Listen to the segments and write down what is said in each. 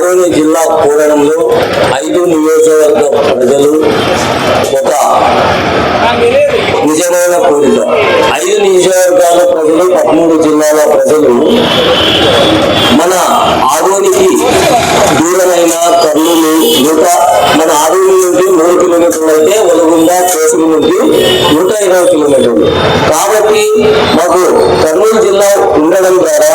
ఆదోని జిల్లా కోరడంలో 5 నియోజకవర్గ ప్రజలు ఒక నిజమైన కోరిక. 5 నియోజకవర్గాల ప్రజలు, 13 జిల్లాల ప్రజలు మన ఆదోనికి దూరమైన కర్నూలు మన ఆదోని నుండి 3 కిలోమీటర్లు అయితే ఒలగుండ కేసుల నుండి 120 కిలోమీటర్లు. కాబట్టి మాకు కర్నూలు జిల్లా ఉండడం ద్వారా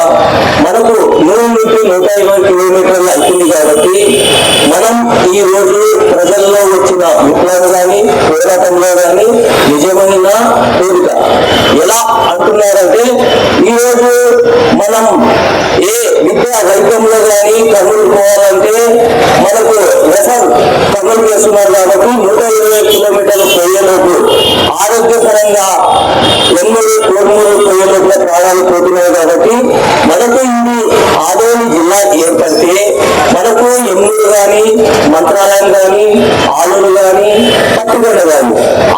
మనకు 100 నుండి 120 కిలోమీటర్లు అవుతుంది. కాబట్టి మనం ఈ రోజు ప్రజల్లో వచ్చిన విప్లవం కానీ పోరాటంలో కానీ నిజమైన కోరిక. ఎలా అంటున్నారంటే ఈరోజు మనం ఏ విద్యా వైద్యంలో కానీ కర్నూలు పోవాలంటే మనకు రెఫర్ కర్నూలు చేస్తున్నారు. కాబట్టి 120 కిలోమీటర్లు పోయేలోపు ఆరోగ్యపరంగా పోయేలోపల ప్రాణాలు పోతున్నాయి. కాబట్టి మనకు ఇది ఆదోని జిల్లా ఏర్పడితే మనకు ఎమ్మూరు కానీ, మంత్రాలయం కానీ, ఆలూరు కానీ, పట్టుకొండ కానీ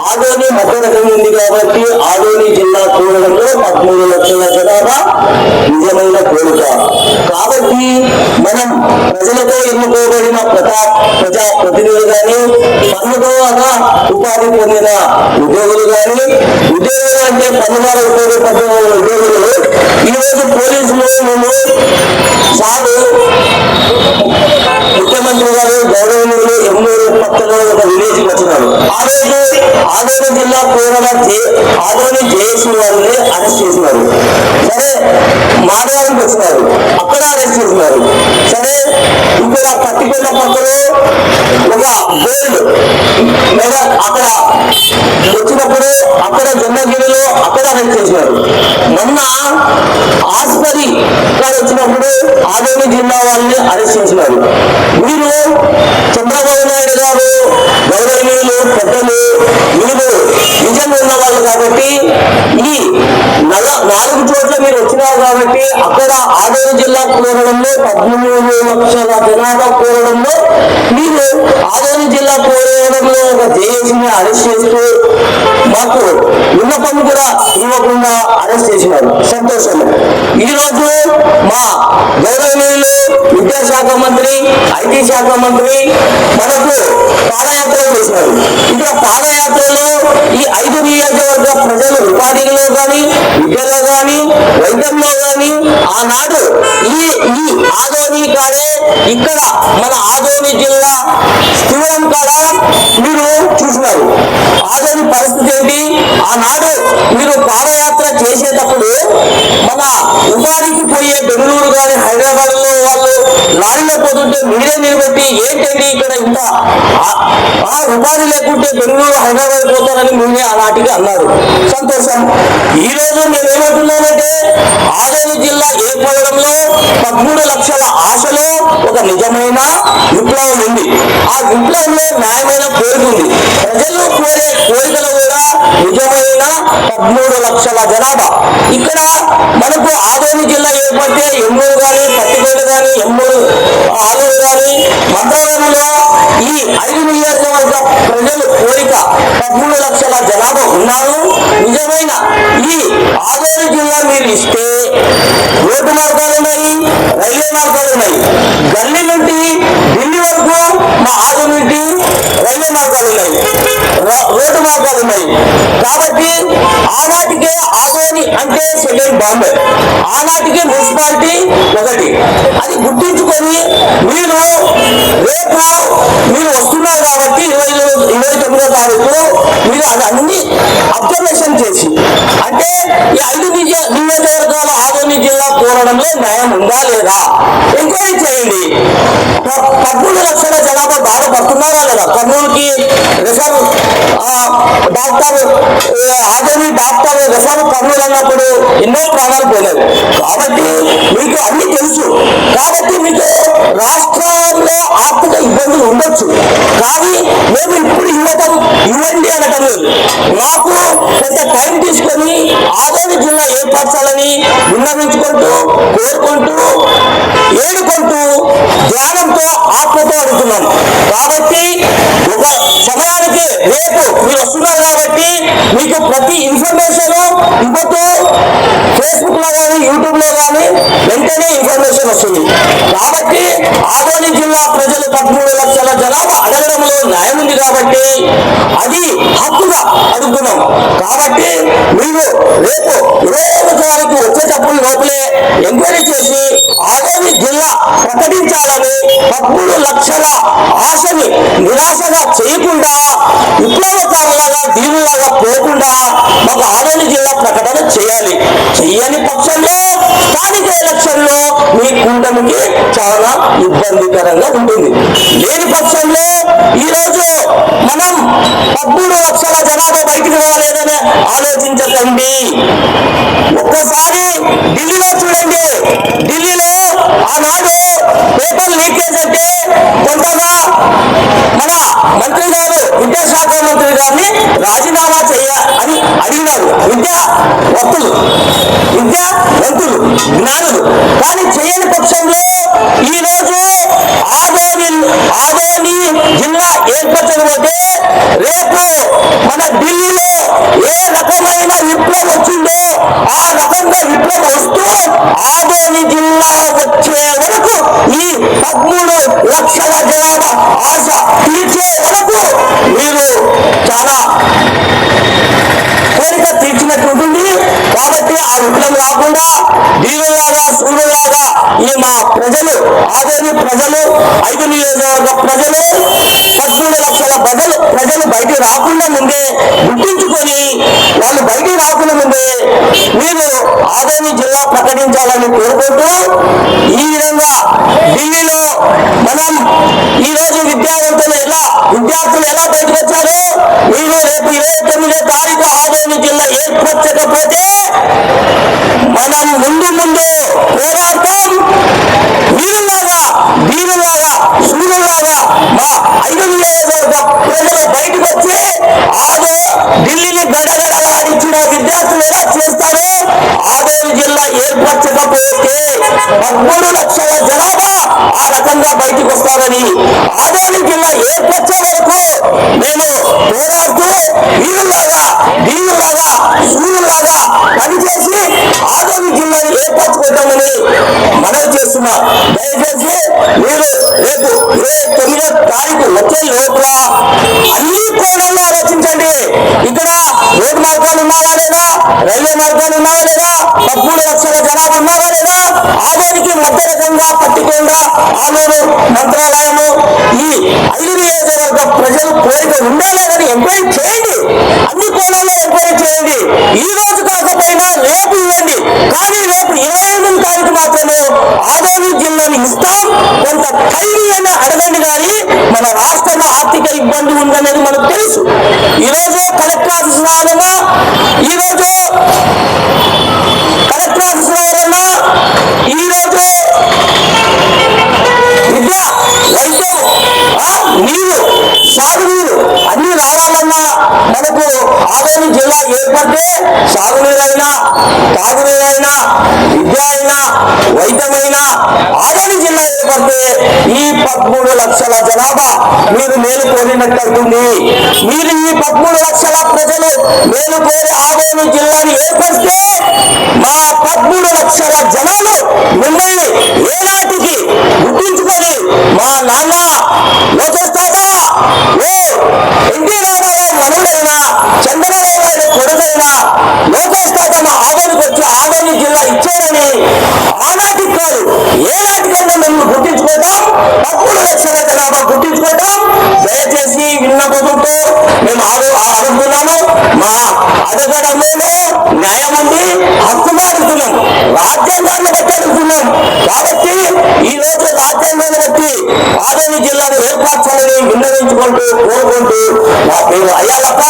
ఆదోని మధ్య రకం ఉంది. కాబట్టి ఆదోని జిల్లా కూడడంలో 13 లక్షల జనాభా నిజమైన కోరిక. కాబట్టి మనం ప్రజలతో ఎన్నుకోబడిన ప్రజా ప్రతినిధులు కానీ, పన్నుతో ఉపాధి పొందిన ఉద్యోగులు కానీ, ఉద్యోగులు అంటే పన్నువారు ఉపయోగపడిన ఉద్యోగులు ఈరోజు పోలీసులు మేము సాగు ముఖ్యమంత్రి గారు గౌరవనీయులు ఎమ్మూరు పక్కన ఒక విలేజ్ వచ్చినారు. ఆ రోజు ఆదోని జిల్లా ఆదోని జేఏసీ వారిని అరెస్ట్ చేసినారు. సరే మాడవాళ్ళకి వచ్చినారు, అక్కడ అరెస్ట్ చేసినారు. సరే ఇక్కడ పట్టికొండ పక్కలో ఒక గోల్డ్ అక్కడ వచ్చినప్పుడు అక్కడ జొన్నగిరిలో అక్కడ అరెస్ట్ చేసినారు. మొన్న ఆస్పరి వచ్చినప్పుడు ఆదోని జిల్లా వాళ్ళని అరెస్ట్ చేసినారు. వీరు చంద్రబాబు నాయుడు గారు గౌరవనీయులు పెద్దలు వీరు నిజం ఉన్న వాళ్ళు. కాబట్టి ఈ 4 చోట్ల మీరు వచ్చినారు. కాబట్టి అక్కడ ఆదోని జిల్లా కోరడంలో 13 లక్షల జనాభా కోరడంలో మీరు ఆదోని జిల్లా కోరడంలో ఒక జేఏసీని అరెస్ట్ చేస్తూ మాకు విన్నపం కూడా ఇవ్వకుండా అరెస్ట్ చేసినారు. సంతోషం. ఈ రోజు మా గౌరవనీయులు విద్యాశాఖ మంత్రి, ఐటీ శాఖ మంత్రి మనకు పాదయాత్రలు చేసినారు. ఇక్కడ పాదయాత్రలో ఈ 5 నియోజకవర్గ ప్రజలు ఉపాధిలో కానీ, విద్యలో కానీ, వైద్యంలో కానీ ఆనాడు ఈ ఆదోని కాడే ఇక్కడ మన ఆదోని జిల్లా స్థూలం కాడ మీరు చూసినారు. ఆదోని పరిస్థితి ఏంటి? ఆనాడు మీరు పాదయాత్ర చేసేటప్పుడు మన ఉపాధికి పోయే బెంగళూరు కానీ హైదరాబాద్ లో వాళ్ళు లారీలో పోతుంటే మీరే నిలబెట్టి ఏంటండి ఇక్కడ ఇంత ఉపాధి లేకుంటే బెంగళూరు హైదరాబాద్ పోతారని మీరే ఆనాటికి అన్నారు. సంతోషం. ఈ రోజు మేము ఏమంటున్నామంటే ఆదోని జిల్లా ఏర్పడడంలో 13 లక్షల ఆశలో ఒక నిజమైన విప్లవం ఉంది. ఆ విప్లవంలో న్యాయమైన కోరిక ఉంది. ప్రజలు కోరే కోరికలు కూడా నిజమైన 13 లక్షల జనాభా. ఇక్కడ మనకు ఆదోని జిల్లా ఏర్పడితే ఎమ్మూరు కానీ, పట్టికోట కానీ, ఆలూరు కానీ, మంత్రాలయంలో ఈ 5 నియోజకవర్గ ప్రజలు కోరిక 13 లక్షల జనాభా ఉన్నారు. నిజమైన ఈ ఆదోని జిల్లా మీరు ఇస్తే రోడ్డు మార్గాలు ఉన్నాయి, రైల్వే మార్గాలు ఉన్నాయి. గల్లీ నుండి ఢిల్లీ వరకు మా ఆదోని నుండి రైల్వే మార్గాలు ఉన్నాయి, రోడ్డు మార్గాలు ఉన్నాయి. కాబట్టి ఆనాటికే ఆదోని అంటే సెకండ్ బాంబే, ఆనాటికే మున్సిపాలిటీ ఒకటి. అది గుర్తించుకొని మీరు రేపు మీరు వస్తున్నారు కాబట్టి 29వ తారీఖు మీరు అది అన్ని అబ్జర్వేషన్ చేసి అంటే ఈ 5 నియోజకవర్గాల ఆదోని జిల్లా కోరడంలో న్యాయం ఉందా లేదా ఎంక్వైరీ చేయండి. 13 లక్షల జనాభా బాధపడుతున్నారా లేదా? కర్నూలుకి reserve doctor Adoni doctor reserve Kurnool అన్నప్పుడు ఎన్నో ప్రాణాలు పోలేదు. కాబట్టి మీకు అన్ని తెలుసు. కాబట్టి మీకు రాష్ట్రంలో ఆర్థిక ఇబ్బందులు ఉండొచ్చు, కానీ మేము ఇప్పుడు ఇవ్వండి అనటం లేదు. మాకు కొంత టైం తీసుకొని ఆదోని జిల్లా ఏర్పరచాలని విన్నవించుకుంటూ, కోరుకుంటూ, ఏడుకుంటూ, ధ్యానంతో, ఆత్మతో అడుగుతున్నాం. కాబట్టి ఒక సమయానికి రేపు మీరు వస్తున్నారు కాబట్టి మీకు ప్రతి ఇన్ఫర్మేషన్ ఇప్పుడు ఫేస్బుక్ లో కానీ, యూట్యూబ్ లో కానీ వెంటనే ఇన్ఫర్మేషన్ వస్తుంది. కాబట్టి ఆదోని జిల్లా ప్రజలు 13 లక్షల జనాభా అడగడంలో న్యాయం ఉంది కాబట్టి అది హక్కుగా అడుగుతున్నాం. కాబట్టి మీరు రేపు 22వ తారీఖు వచ్చేటప్పుడు లోపలే ఎంక్వైరీ చేసి ఆదోని జిల్లా ప్రకటించాలని 13 లక్షల ఆశని నిరాశగా చేయకుండా విప్లవకారులాగా దీవులాగా పోకుండా మాకు ఆదోని జిల్లా ప్రకటన చేయాలి. చెయ్యని పక్షంలో స్థానిక ఎలక్షన్లో మీ కూటమికి చాలా ఇబ్బందికరంగా ఉంటుంది. లేని పక్షంలో ఈరోజు మనం 13 లక్షల జనాభా బయటికి రాలేదని ఆలోచించకండి. ఒక్కసారి ఢిల్లీలో చూడండి. ఢిల్లీలో ఆనాడు పేపర్ లీకేజ్ అంటే కొంతగా మన మంత్రి గారు విద్యాశాఖ మంత్రి గారిని రాజీనామా చేయ అని అడిగినారు విద్యావంతులు జ్ఞానులు. కానీ చేయని పక్షంలో ఈరోజు ఆదోని జిల్లా ఏర్పరచకపోతే రేపు మన ఢిల్లీలో ఏ రకమైన విప్లవం వచ్చిందో ఆ రకంగా విప్లవం వస్తూ ఆదోని జిల్లా వచ్చే వరకు ఈ 13 లక్షల జనాభా ఆశ తీర్చే వరకు మీరు చాలా కోరిక తీర్చినట్టు ఉంటుంది. కాబట్టి ఆ విప్లవం రాకుండా దీవులాగా సూర్యులాగా ఈ మా ప్రజలు ఆదోని ప్రజలు 5 నియోజకవర్గ ప్రజలు 13 లక్షల ప్రజలు బయటికి రాకుండా ముందే గుర్తించుకొని వాళ్ళు బయటికి రాకుండా ముందే మీరు ఆదోని జిల్లా ప్రకటించాలని కోరుకుంటూ ఈ విధంగా ఢిల్లీలో మనం ఈ రోజు విద్యార్థులు ఎలా బయటకు వచ్చారో మీరు రేపు 29వ తారీఖు ఆదోని జిల్లా ఏర్పరచకపోతే మనం ముందు పోరాటం వీరులాగా వీరులాగా సూర్యులాగా మా 5 నియోజకవర్గ ప్రజలు బయటకు వచ్చి ఢిల్లీని గడగడలాడించిన విద్యార్థులు ఎలా చేస్తారో ఆదోని జిల్లా ఏర్పరచకపోతే 13 లక్షల జనాభా ఆ రకంగా బయటకు వస్తారని ఆదోని జిల్లా ఏర్పరచే వరకు మేము పోరాడుతూ వీరులాగా వీరులాగా సూర్యులాగా పనిచేసి ఆదోని జిల్లాని ఏర్పరచుకుంటామని మనవి చేస్తున్నా. దయచేసి మీరు రేపు 29వ తారీఖు వచ్చే లోపల అన్ని కోణాల్లో ఆలోచించండి. ఇక్కడ రోడ్డు మార్గాలు ఉన్నావా లేదా, రైల్వే మార్గాలు ఉన్నావా లేదా, 13 లక్షల జనాభా ఉన్నావా లేదా, ఆదోనికి మధ్య రకంగా పట్టికుండా ఆదోని మంత్రాలయము ఈ 5 నియోజకవర్గ ప్రజలు కోరిక ఉండాలని ఎంక్వైరీ చేయండి. అన్ని కోణాల్లో ఎంక్వైరీ చేయండి. ఈ రోజు కాకపోయినా రేపు ఇవ్వండి. కానీ రేపు 28వ తారీఖు మాత్రమే ఆదోని జిల్లాని ఇస్తాం. కొంత ధైర్యాన్ని అడగండి. కానీ మన రాష్ట్రంలో ఆర్థిక ఇబ్బంది ఉందనేది మనకు తెలుసు. ఈరోజు కలెక్టర్ ఆఫీస్ రావాలన్నా, ఈరోజు కలెక్టర్ ఆఫీస్ రావాలన్నా, ఈరోజు విద్య, వైద్యం, నీరు, సాగునీరు అన్ని రావాలన్నా మనకు ఆదోని జిల్లా ఏర్పడితే సాగునీరైనా, తాగునీరైనా, విద్య అయినా, వైద్యమైనా ఆదోని జిల్లా ఏర్పడితే ఈ 13 లక్షల జనాభా మీరు మేలు కోరినట్టు అవుతుంది. మీరు ఈ 13 లక్షల ప్రజలు మేలు కోరి ఆదోని జిల్లాని ఏర్పరిస్తే మా 13 లక్షల జనాలు మిమ్మల్ని ఏనాటికి గుర్తించుకొని మా నాన్న లోకేష్ తాత ఎన్టీ రామారావు మనవుడైనా, చంద్రబాబు నాయుడు కొడుకైనా లోకేష్ తాత మా ఆదోనికి వచ్చి ఆదోని జిల్లా ఇచ్చారని ఆనాటికి కాదు ఏనాటికైనా మేము గుర్తించుకుంటాం. 13 లక్షల జనాభా గుర్తించుకుంటాం. దయచేసి విన్నపంతో మేము అడుగుతున్నాము. మా అడగడంలో న్యాయం ఉంది, హక్కుగా అడుగుతున్నాం, రాజ్యాంగాన్ని బట్టి అడుగుతున్నాం. కాబట్టి ఈ రోజు రాజ్యాంగాన్ని బట్టి ఆదోని జిల్లాను ఏర్పరచాలని విన్నవించుకుంటూ కోరుకుంటూ మా పేరు అయ్యాలప్ప,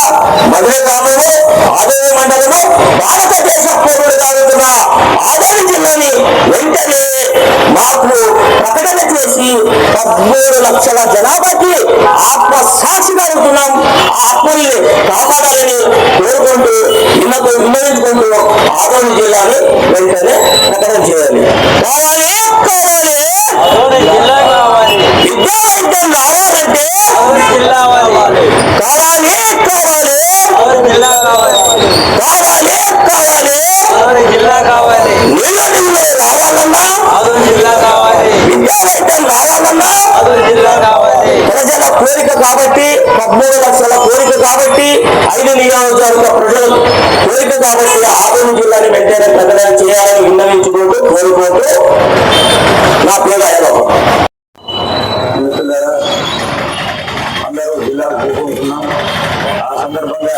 మధురై గ్రామము, ఆదోని మండలము, భారతదేశ పౌరుడుగా ఉంటున్న ఆదోని జిల్లాని వెంటనే మాకు ప్రకటన చేసి 13 లక్షల జనాభాకి ఆత్మ సాక్షిగా ఉంటున్నాం. ఆ ఆత్మల్ని కాపాడాలని కోరుకుంటూ విన్నవించుకుంటూ ఆదోని జిల్లాని వెంటనే ప్రకటన చేయాలి. విద్యా వైద్యం రావాలంటే కావాలి నీళ్ళు రావాలన్నా కోరిక కాబట్టి 13 లక్షల కోరిక కాబట్టి 5 నియోజకవర్గ ప్రజల కోరిక కాబట్టి ఆదోని జిల్లాని వెంటనే ప్రకటన చేయాలని విన్నవించుకుంటూ కోరుకుంటూ నా పేరు అయ్యబాబు. మిత్రులారా, అందరూ జిల్లాకు చేరుకుంటున్నాం. ఆ సందర్భంగా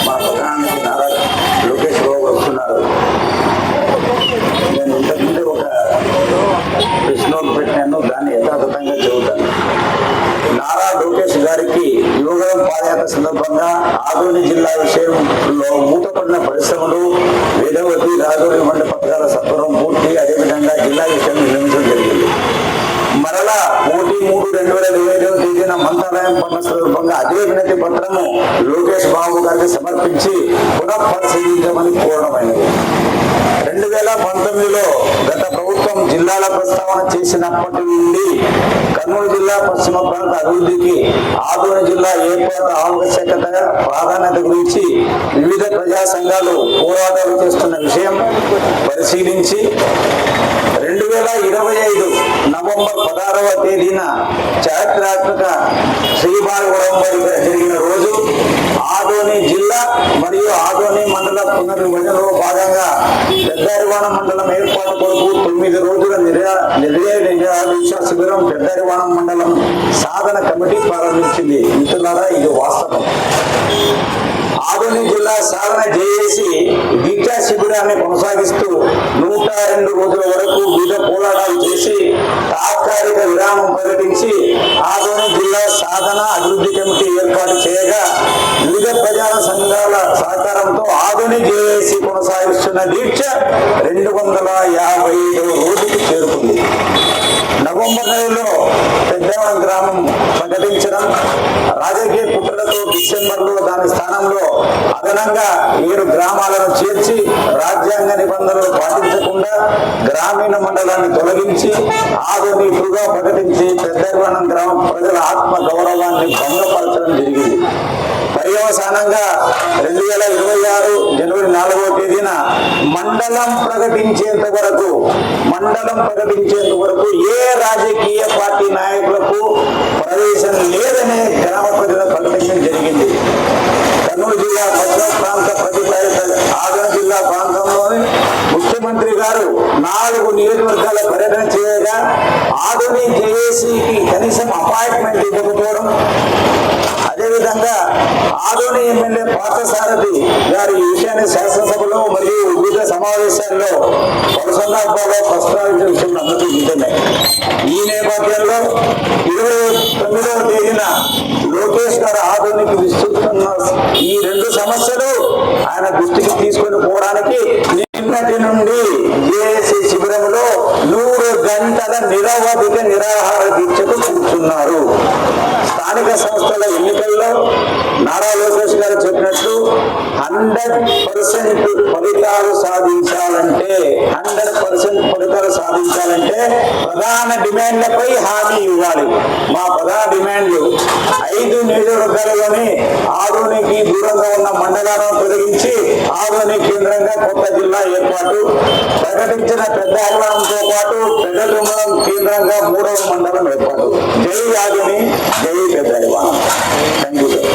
మా ప్రధానమంత్రి నారా లోకేష్ బాబు వస్తున్నారు. నేను ఇంతకుముందు ఒక ప్రెస్ నోట్ పెట్టాను, దాన్ని యథాతథంగా చెబుతాను. నారా లోకేష్ గారికి యువగలం పాదయాత్ర సందర్భంగా ఆదోని జిల్లా విషయంలో మూతపడిన పరిశ్రమలు వేదవతి రాజోలి వంటి పథకాల సత్వరం పూర్తి, అదేవిధంగా జిల్లా విషయం నిర్మించడం జరిగింది. మరలా 1-3-2025 తేదీన మంత్రాలయం పండుగ సందర్భంగా అదే వినతి పత్రము లోకేష్ బాబు గారికి సమర్పించి పునఃపరిశీలించమని కోరడమైనది. 2019లో గత ప్రభుత్వం జిల్లాల ప్రస్తావన చేసినప్పటి నుండి కర్నూలు జిల్లా పశ్చిమ ప్రాంత అభివృద్ధికి ఆదోని జిల్లా ఏర్పాటు ఆవశ్యకత, ప్రాధాన్యత గురించి వివిధ ప్రజా సంఘాలు పోరాటాలు చేస్తున్న విషయం పరిశీలించి 2025 నవంబర్ 16వ తేదీన చారిత్రాత్మక శ్రీబాలవరంబడి జరిగిన రోజు ఆదోని జిల్లా మరియు ఆదోని మండల పునర్విభజనలో భాగంగా పెద్దరివాణం మండలం ఏర్పాటు కొరకు 9 రోజుల నిర్దేశ శిబిరం పెద్దరివాణం మండలం సాధన కమిటీ ప్రారంభించింది. మిత్రులారా, ఇది వాస్తవం. ఆదోని జిల్లా సాధన జేఏసీ దీక్షా శిబిరాన్ని కొనసాగిస్తూ 102 రోజుల వరకు వివిధ పోరాటాలు చేసి తాత్కాలిక విరామం ప్రకటించి ఆదోని జిల్లా సాధన అభివృద్ధి కమిటీ ఏర్పాటు చేయగా వివిధ ప్రజా సంఘాల సహకారంతో ఆదోని జేఏసీ కొనసాగిస్తున్న దీక్ష 255వ రోజుకు చేరుకుంది. నవంబర్ నెలలో పెద్దవరం గ్రామం ప్రకటించడం, రాజకీయ కుట్రలతో డిసెంబర్లో దాని స్థానంలో అదనంగా 7 గ్రామాలను చేర్చి రాజ్యాంగ నిబంధనలు పాటించకుండా గ్రామీణ మండలాన్ని తొలగించి ఆదోని ఇప్పుడుగా ప్రకటించి పెద్దవరం గ్రామ ప్రజల ఆత్మ గౌరవాన్ని భంగపరచడం జరిగింది. పర్యవసానంగా 2026 జనవరి 4వ తేదీన మండలం ప్రకటించేంత వరకు ఏ రాజకీయ పార్టీ నాయకులకు ప్రవేశం లేదనే గ్రామ ప్రజల ప్రకటన జరిగింది. కర్నూలు జిల్లా పశ్చిమ ప్రాంత ప్రతిపాదిత ఆదోని జిల్లా ప్రాంతంలోని ముఖ్యమంత్రి గారు 4 నియోజకవర్గాల పర్యటన చేయగా ఆదోని జేఏసీకి కనీసం అపాయింట్మెంట్ ఇవ్వకపోవడం, అదేవిధంగా ఆదోని ఎమ్మెల్యే పార్థసారథి గారి ఈ విషయాన్ని శాసనసభలో మరియు వివిధ సమావేశాల్లో పలు సందర్భాల్లో ప్రస్తావించిన విషయం అందరికీ నిజమే. ఈ నేపథ్యంలో 29వ తేదీన లోకేష్ గారు ఆదోనికి విస్తున్న ఈ 2 సమస్యలు ఆయన దృష్టికి తీసుకొని పోవడానికి నిన్నటి నుండి జేఏసీ శిబిరంలో 100 గంటల నిరవధిక నిరాహార దీక్షకు కూర్చున్నారు. స్థానిక సంస్థల ఎన్నికల్లో నారా లోకేష్ గారు చెప్పినట్లు 100% ఫలితాలు సాధించాలంటే ప్రధాన డిమాండ్లపై హామీ ఇవ్వాలి. మా ప్రధాన డిమాండ్లు 5 నియోజకవర్గాలలోని ఆదోనికి దూరంగా ఉన్న మండలాలను తొలగించి ఆదోని కేంద్రంగా కొత్త జిల్లా ఏర్పాటు, ప్రకటించిన పెద్ద అగ్రహంతో పాటు పెద్దగుమ్మలం కేంద్రంగా 3వ మండలం ఏర్పాటు. జై ఆదోని, జై పెద్దరివాణం. Thank you sir.